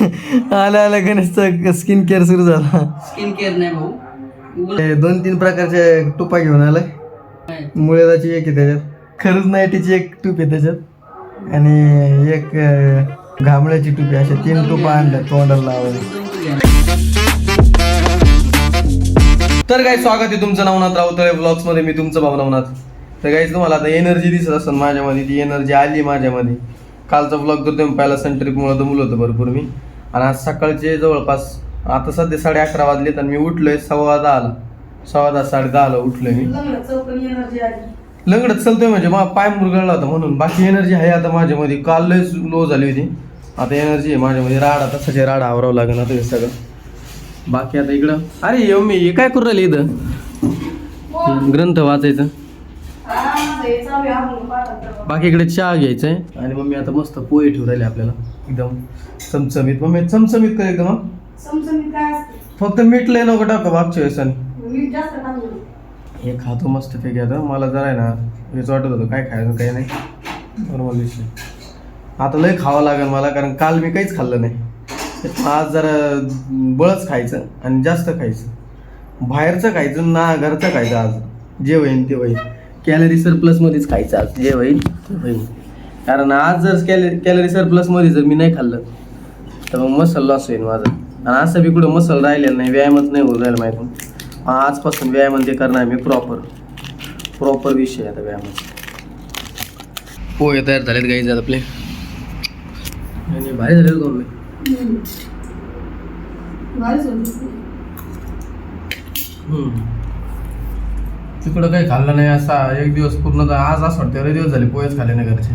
आल्या आल्या गणेशचा skin care सुरू झाला. स्किन केअर नाही भाऊ. 2-3 प्रकारचे टुपा घेऊन आलाय. मुळेदाची एक आहे त्याच्यात, खरंच नाईटीची एक टूप आहे त्याच्यात, आणि एक घामळ्याची टूप आहे. अशा 3 टुपा आणल्या तोंडाला लावायला. तर काय स्वागत आहे तुमचं नवनाथ राऊतळे ब्लॉग्स मध्ये. मी तुमचं भाऊ नवनाथ. तर काही तुम्हाला आता एनर्जी दिसत असेल माझ्यामध्ये, ती एनर्जी आली माझ्यामध्ये. कालचा ब्लॉग तर तुम्ही पहिला सन ट्रिपमुळे दमलो होतो भरपूर मी. आणि आज सकाळचे जवळपास आता सध्या 11:30 वाजलेत आणि मी उठलोय 10:15, 10:10 उठलोय मी. लंगडत चालतोय म्हणजे मग पाय मुरगळला होता म्हणून. बाकी एनर्जी आहे आता माझ्यामध्ये. काल लय लो झाली होती, आता एनर्जी आहे माझ्यामध्ये. राडा तसाचे राडा आवरावं लागेल आता हे सगळं. बाकी आता इकडं अरे येऊ मी काय करू राहिले इथं ग्रंथ वाचायचं. बाकी इकडे चहा घ्यायचा आहे आणि मग मी आता मस्त पोहे ठेवू राहिले आपल्याला एकदम चमचमीत. मग मी चमचमीत कर एकदम. फक्त मीठ लय नको टाका मागच्या वेळेस. हे खातो मस्त पैकी. आता मला जरा आहे ना हेच वाटत होतं काय खायचं काही नाही, नॉर्मल विषय. आता लय खावं लागेल मला, कारण काल मी काहीच खाल्लं नाही. आज जरा बळच खायचं आणि जास्त खायचं. बाहेरचं खायचं ना घरचं खायचं. आज जे होईल ते होईल. कॅलरी सरप्लसमध्येच खायचं आज, जे होईल ते होईल. कारण आज जर कॅलरी सरप्लसमध्ये जर मी नाही खाल्लं तर मग मसल लॉस होईल माझं. आणि असं बी कुठं मसल राहिलेलं नाही, व्यायामच नाही होत राहिला माहिती. आजपासून व्यायाम ते करणार मी प्रॉपर विषय आता व्यायामाचा. पोहे तयार झालेत गाईज आपले आणि भारी झाले दोन मी. तिकडं काही खाल्लं नाही असा एक दिवस पूर्ण. आज असं वाटतं लय दिवस झाले पोहेच खाल्ले नाही घरचे.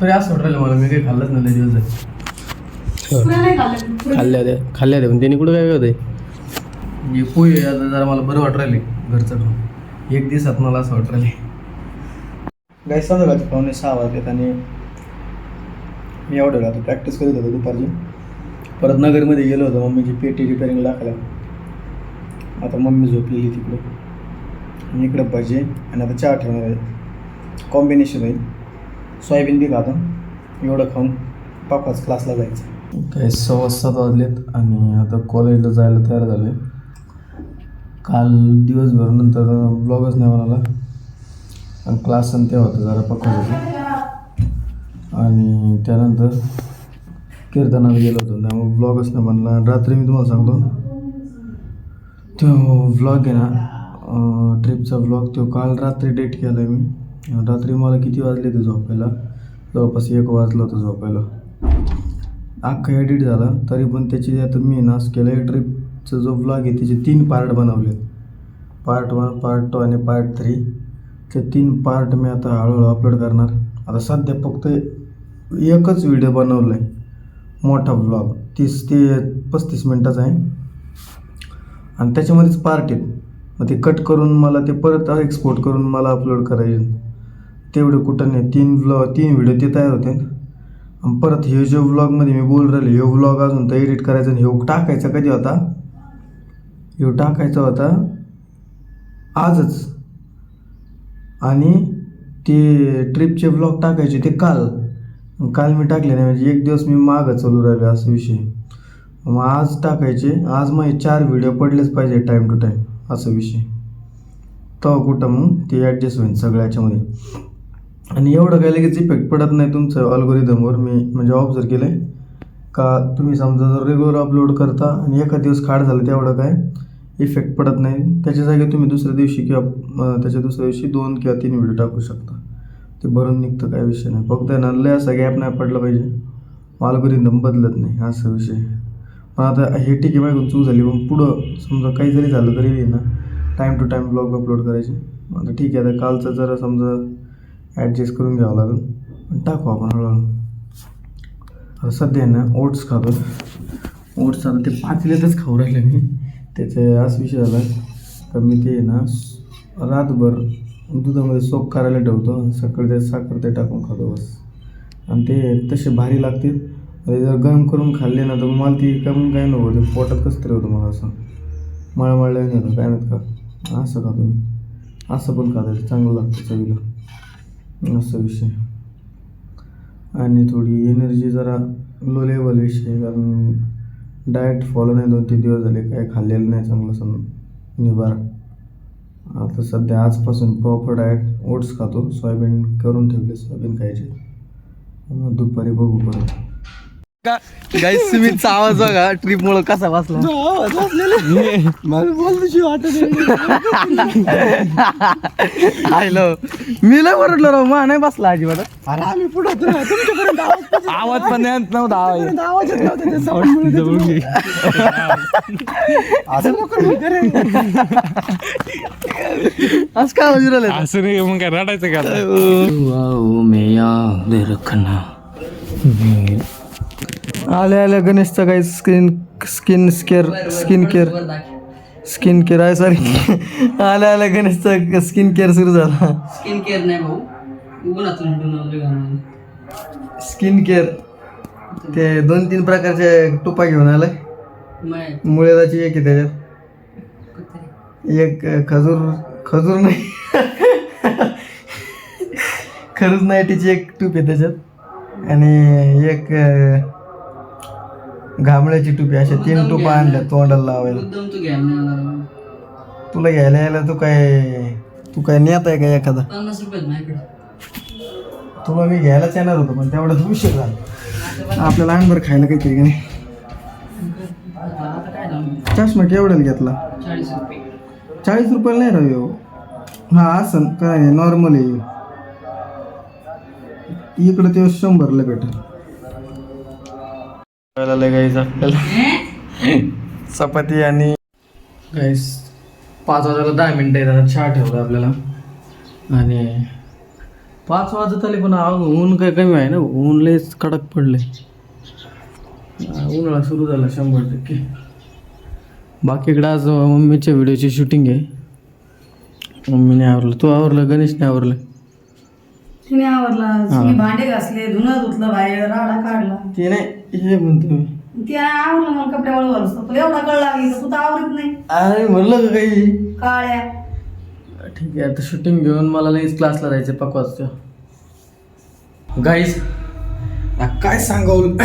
तरी असं वाटतं राहिलं मला मी काही खाल्लंच नाही लय दिवस झाले. खाल्ल्या दे पण त्यांनी कुठं काय होते म्हणजे पोहे. आता जरा मला बरं वाटू राहिले घरचं खाऊन. एक दिवसात मला असं वाटू राहिले. गाय सगळं 5:45 वाजलेत आणि मी एवढं वेळ आता प्रॅक्टिस करीत होतो दुपारची. परत नगरमध्ये गेलो होतो मम्मीची पेटी रिपेअरिंग दाखवायला. आता मम्मी झोपलेली तिकडे आणि इकडं भजे आणि आता चहा ठेवणार आहे. कॉम्बिनेशन होईल. सोयाबीन बी खातो. एवढं खाऊन पापाच क्लासला जायचं. काय 6:15 वाजलेत आणि आता कॉलेजला जायला तयार झालं आहे. काल दिवसभर नंतर ब्लॉगच नाही म्हणाला आणि क्लास आणि ते होतं जरा पकडत होतं. आणि त्यानंतर कीर्तनाला गेलो होतो त्यामुळे ब्लॉगच नाही बनला. रात्री मी तुम्हाला सांगतो तो व्लॉग आहे ना ट्रिपचा व्लॉग, तो काल रात्री डेट केला आहे मी. रात्री मला किती वाजले ते झोपायला, जवळपास 1 वाजलं होतं झोपायला. अख्खा एडिट झाला तरी पण त्याची आता मी नाश केलं आहे. ट्रिपचा जो व्लॉग आहे त्याचे 3 पार्ट बनवले. पार्ट 1, पार्ट 2 आणि पार्ट 3. ते 3 पार्ट मी आता हळूहळू अपलोड करणार. आता सध्या फक्त एकच व्हिडिओ बनवला आहे मोठा व्लॉग, 30 ते 35 मिनटाचा आहे आणि त्याच्यामध्येच पार्ट आहेत. मग ते कट करून मला ते परत एक्सपोर्ट करून मला अपलोड करायचे. तेवढं कुठं नाही. 3 व्हिडिओ ते तयार होते. आणि परत हे जो व्लॉगमध्ये मी बोल राहिले हे व्लॉग अजून तर एडिट करायचं आणि हे टाकायचा कधी होता, हे टाकायचा होता आजच. आणि ते ट्रिपचे व्लॉग टाकायचे ते काल मी टाकले नाही म्हणजे एक दिवस मी मागं चालू राहिले असा विषय. मग आज टाकायचे. आज मग 4 व्हिडिओ पडलेच पाहिजे टाईम टू टाईम असा विषय. तेव्हा कुठं मग ते ॲडजस्ट होईल सगळ्याच्यामध्ये. आणि एवढं काही लगेच इफेक्ट पडत नाही तुमचं अल्गोरिदमवर. मी म्हणजे ऑब्झर्व केलं आहे का तुम्ही समजा जर रेग्युलर अपलोड करता आणि एका दिवस खाड झालं तेवढं काय इफेक्ट पडत नाही. त्याच्या जागी तुम्ही दुसऱ्या दिवशी किंवा त्याच्या दुसऱ्या दिवशी 2 किंवा 3 व्हिडिओ टाकू शकता. ते भरून निघतं, काय विषय नाही. फक्त ना लय असा गॅप नाही पडला पाहिजे. अल्गोरिदम बदलत नाही असा विषय. पण आता हे ठीक आहे मागून चूक झाली पण पुढं समजा काही जरी झालं तरी ना time to time blog upload करायचे. आता ठीक आहे. आता कालचं जरा समजा ॲडजस्ट करून घ्यावं लागेल. टाकू आपण हळूहळू. आता सध्या ना ओट्स खातो. ओट्स आता ते 5 लिटरच खाऊ राहिले मी. त्याचा असा विषय झाला तर मी ते ना रातभर दुधामध्ये सोक करायला ठेवतो. सकाळी ते साखर ते टाकून खातो बस. आणि ते तसे भारी लागते. जर गरम करून खाल्ले ना तर मला ती कमी काय नको ते पोटात कसं तरी होतं मला. असं मळमळलं नाही होतं काय माहीत का. असं खातो मी. असं पण खातो चांगलं लागतं चवीला असा विषय. आणि थोडी एनर्जी जरा लो लेवल विषय, कारण डाएट फॉलो नाही 2-3 दिवस झाले, काय खाल्लेलं नाही चांगलं निबार. आता सध्या आजपासून प्रॉपर डाएट ओट्स खातो, सोयाबीन करून ठेवले, सोयाबीन खायचे. मग दुपारी बघू परत. गाईस सुमितचा आवाज बघा ट्रिप मुळे कसा वाचला. आयलो मी लय ओरडलो राव, मा नाही बसला अजिबात. अरे आम्ही पुढे तुमच्यापर्यंत आवाज पण येत नव्हता. आवाज येत नव्हता ते साऊंड असं नको करे. असं काय आवाज राहिला. असं नाही मग काय रडायचं का आले आले गणेशचा काही स्किन केअर आहे सॉरी. आल्या आल्या गणेशचा स्किन केअर सुरू झाला. स्किन केअर नाही भाऊ, उन्हातून बनवलं. स्किन केअर ते 2-3 प्रकारचे टोपा घेऊन आलाय. मुळेदाची एक आहे त्याच्यात, एक खजूर नाही खरूच नाही तिची एक टूप आहे त्याच्यात, आणि एक घामळ्याची टुपी. अशा 3 टुपा आणल्या तोंडाला लावायला. तुला घ्यायला यायला तू काय नेत आहे का एखादा? 50 रुपये माझ्याकडे. तुला मी घ्यायलाच येणार होतो, पण तेवढाच विषय झाला. आपल्याला आणबर खायला काहीतरी का नाही. चष्मा केवढ्याला घेतला? 40 रुपये. 40 रुपयाला नाही राहू येऊ. हा असं काय नाही, नॉर्मल आहे. इकडं ते 100ला भेटेल. गाईस आपल्याला चपाती आणि गाईस 5 वाजायला 10 मिनिटं येतात. चहा ठेवला आपल्याला, आणि 5 वाजत आले पण ऊन काय कमी आहे ना. ऊन लयच कडक पडले. उन्हाळा सुरू झाला 100%. बाकीकडे आज मम्मीच्या व्हिडिओची शूटिंग आहे. मम्मीने आवरलं, तू आवरलं, गणेशने आवरलं. तिने आवरला, मी भांडे घासले, धुणं धुतलं, बाहेर राडा काढला. ते नाही, हे म्हणतो मी. ती आवरलं, मला कपडे वळवलं असतं. तुला एवढा कळ लागली तर तू तर आवरत नाही. अरे म्हणलं का काही. काळ्या ठीक आहे, आता शूटिंग घेऊन मला लगेच क्लासला जायचं 5 वाजता. गाईस काय सांगावं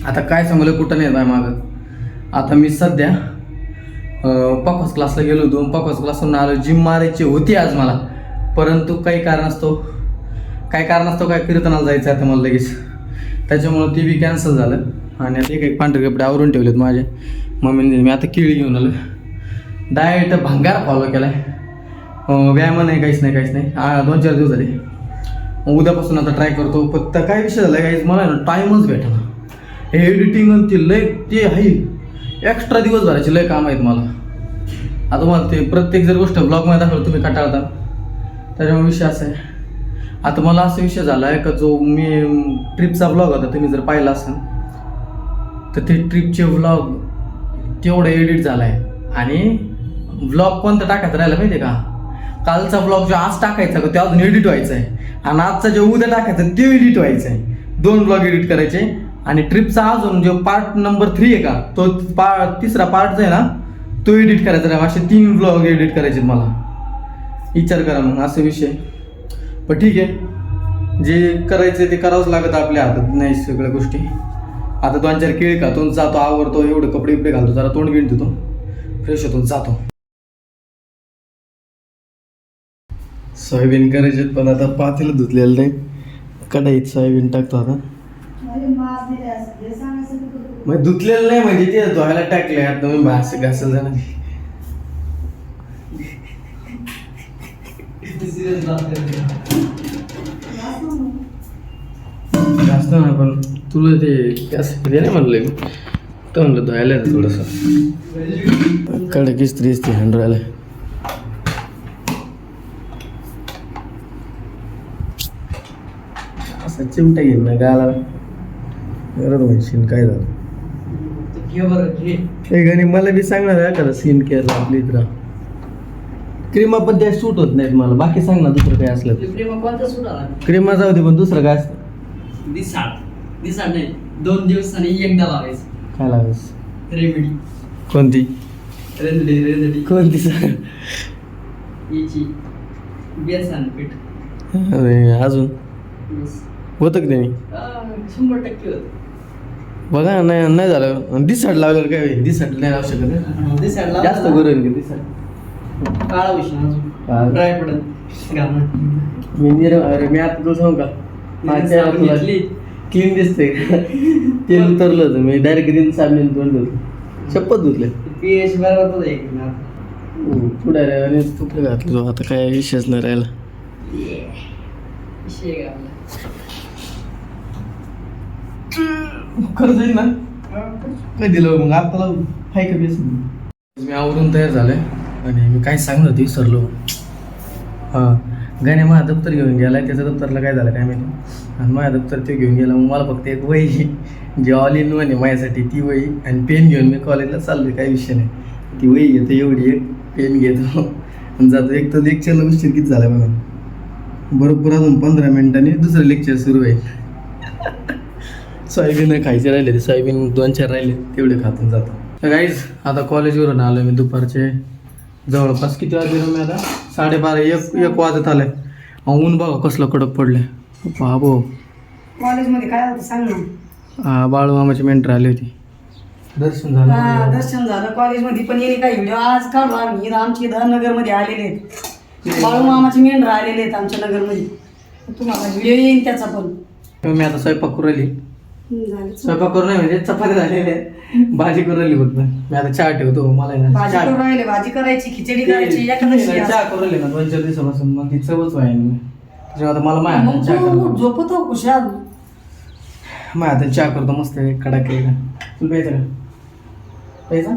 आता, काय सांगू कुठं नाही बाय मागं. आता मी सध्या पकवास क्लासला गेलो होतो. पकवास क्लासवरून आलो. जिम मारायची होती आज मला, परंतु काही कारणास्तव काय कीर्तनाला जायचं आता मला लगेच, त्याच्यामुळं ते बी कॅन्सल झालं. आणि आता काही पांढरे कपडे आवरून ठेवलेत माझे मम्मीने. मी आता केळी घेऊन आलो. डाएट भंगार फॉलो केला आहे. व्यायाम नाही, काहीच नाही. 2-4 दिवस झाले. उद्यापासून आता ट्राय करतो. फक्त काय विषय झाला काहीच, मला ना टाईमच भेटला. हे एडिटिंग आणि ते आहे एक्स्ट्रा दिवस भरायचे लय काम आहेत मला. आता मला ते प्रत्येक जर गोष्ट ब्लॉगमध्ये दाखवलं तुम्ही कंटाळता, त्याच्यामुळे विषय असा आहे. आता मला असा विषय झाला आहे का, जो मी ट्रिपचा ब्लॉग होता तुम्ही जर पाहिला असेल तर ते ट्रिपचे व्लॉग तेवढं एडिट झाला आहे. आणि व्लॉग कोणता टाकायचा राहिला माहिती आहे का, कालचा ब्लॉग जो आज टाकायचा का ते अजून एडिट व्हायचा आहे, आणि आजचा जो उद्या टाकायचा ते एडिट व्हायचा आहे. 2 ब्लॉग एडिट करायचे. आणि ट्रिपचा अजून जो पार्ट नंबर 3 आहे का, तो 3रा पार्ट जो आहे ना तो एडिट करायचा आहे. असे 3 ब्लॉग एडिट करायचे मला. विचार करा मग असा विषय. पण ठीक आहे, जे करायचं ते करावंच लागत आपल्या हातात नाही सगळ्या गोष्टी. आता 2-4 केळी खातो, जातो, आवरतो, एवढे कपडे घालतो, जरा तोंड गिंड धुतो, फ्रेश होतो, जातो. सोयाबीन करायचे पण आता पातेलं धुतलेलं नाही, कढईत सोयाबीन टाकतो आता. मग धुतलेलं नाही म्हणजे ते धुवायला टाकले. आता मी घासल जाणार. जास्त ना, पण तुला ते नाही म्हणलंय तर म्हणलं धुवायला येतं थोडंसं. कडक इस्त्री असते हँडरायला. असं चिमटा घेईन ना गाला गरज म्हणशील काय झालं. हे गणी मला बी सांगणार आहे का स्किन केअर आपली इथं क्रीमा पण त्या सूट होत नाहीत मला. बाकी सांग ना दुसरं काय असलं. क्रीमा जाऊ दे, पण दुसरं काय असतं. दिसाड नाही, 2 दिवसांनी एकदा लावायचं. काय लावायचं? रेमेडी. कोणती? रेंदडी. कोणती सांग. याची बेसन पीठ. अजून होतं की त्यांनी? 100% होतं. बघा ना, नाही झालं दिसाड लावलं काय दिसाड नाही लावू शकत ना. दिसायला जास्त करू की दिसाड काळा विषय ड्राय पडत घालून. अरे मी आता तुला सांगू का माझ्या साबण तुला घेतली. क्लीन दिसते तेल उतरलं होतं मी डायरेक्ट ग्रीन साबण तोंड धुतलं शपथ धुतले पीएच बरोबर होतं एक ना. पुढे रे आणि तुपलं घातलं तो आता काय विषयच नाही राहिला विषय आहे आपला. खरं जाईल ना काय दिलं मग आता लावू हाय का बेस मी आवरून तयार झालोय आणि मी काय सांगत होते विसरलो हां गाण्या माझा दप्तर घेऊन गेलाय त्याच्या दप्तरला काय झालं काय माहिती आणि माझ्या दप्तर ते घेऊन गेला मग मला फक्त एक वही जी ऑल इन वन आहे माझ्यासाठी ती वही आणि पेन घेऊन मी कॉलेजला चाललोय काही विषय नाही ती वही घेतो एवढी एक पेन घेतो आणि जातो एक तर लेक्चरला उशीर किती झाला बघा बरोबर अजून 15 मिनिटांनी दुसरं लेक्चर सुरू आहे सोयाबीन खायचे राहिले ते सोयाबीन 2-4 राहिले तेवढे खातून जातो तर गाईज आता कॉलेजवरून आलो मी दुपारचे जवळपास किती वाजले मी आता 12:30 एक वाजत आले ऊन बघा कसलं कडक पडले बाबो कॉलेजमध्ये काय होतं सांग ना. बाळू मामाची मेंटर आली होती दर्शन झालं दर्शन झालं कॉलेजमध्ये पण येणे काही व्हिडिओ आज काढू आम्ही आमची नगरमध्ये आलेले आहेत बाळू मामाचे मेंढर आलेले आहेत आमच्या नगरमध्ये तुम्हाला व्हिडिओ येईन त्याचा पण. मी आता स्वयंपाक करू राहिली झालं स्वयंपाक करू नाही म्हणजे चपाती झालेली आहे भाजी करू राहिली फक्त मी आता चहा ठेवतो मला आहे ना भाजी चहा- करू राहिले भाजी करायची खिचडी करायची एखादशी चहा करू राहिली ना 2-4 दिवसापासून मग ती चवच व्हायला नाही त्याच्यामुळे आता मला माय मग चहा तू करतो झोपतो खुशाल माय आता चहा करतो मस्त कडक आहे का तुला प्यायचं का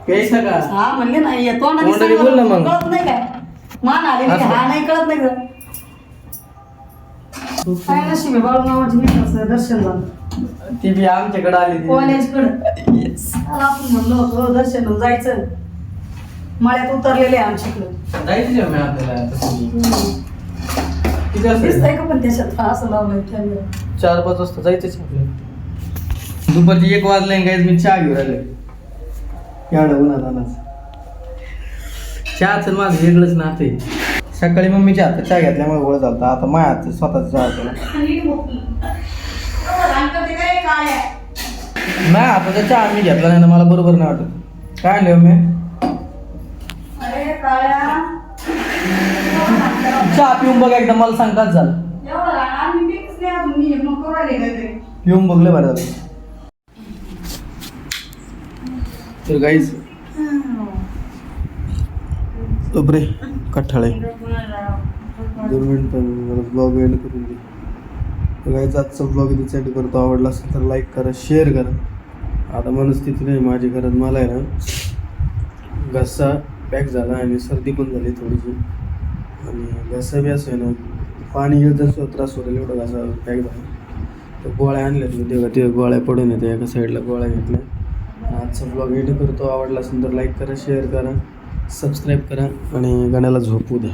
प्यायचा का हा म्हणले नाही येतो ना तोंडाने बोल ना मग. कळत नाही काय मान आले असं. हा नाही कळत नाही का काय नशीब आहे बाळू मामाची मेंढराचं दर्शन झालं ती बी आमच्याकडे आली ती. कॉलेजकडं आपण म्हणलो होतो दर्शन जायचं मळ्यात उतरलेले आहे आमच्याकडं जायचं आहे मी आपल्याला तसं बी. किती वाजता दिसतंय का पण त्याच्यात असं लावलंय कॅमेरा 4-5 वाजता जायचंच आपल्याला दुपारची 1 वाजले काहीच मी चहा घेऊन राहिले एवढं उन्हात आणाच चहाचं माझं वेगळंच नातं आहे सकाळी मम्मीच्या हातात चहा घेतल्यामुळे गोळ झालता आता माझ्या हातात स्वतःचा चहा केला नाही हाताचा चहा मी घेतला नाही ना मला बरोबर नाही वाटत काय आणलं मी अरे काळ्या चहा पिऊन बघा एकदा मला सांगताच झालं एवढं आम्ही मिक्स नाही अजून मी मग करू राहिले काहीतरी पिऊन बघले बरं झालं तर गाईज तोपरे कठाळे 2 मिनिटं ब्लॉग एंड करून दे तर गाईज आजचा ब्लॉग इथे सेंड करतो आवडला असेल तर लाईक करा शेअर करा आता मनस्थिती नाही माझी घरात मला आहे ना घसा पॅक झाला आणि सर्दी पण झाली थोडीशी आणि घसा बी असं आहे ना पाणी येत जसं त्रास होईल एवढा घसा पॅक झाला तर गोळ्या आणल्यात मी तेव्हा ते गोळ्या पडून येते एका साईडला गोळ्या घेतल्या आजचा ब्लॉग एंड करतो आवडला असेल तर लाईक करा शेअर करा सबस्क्राईब करा आणि गाण्याला झोपू द्या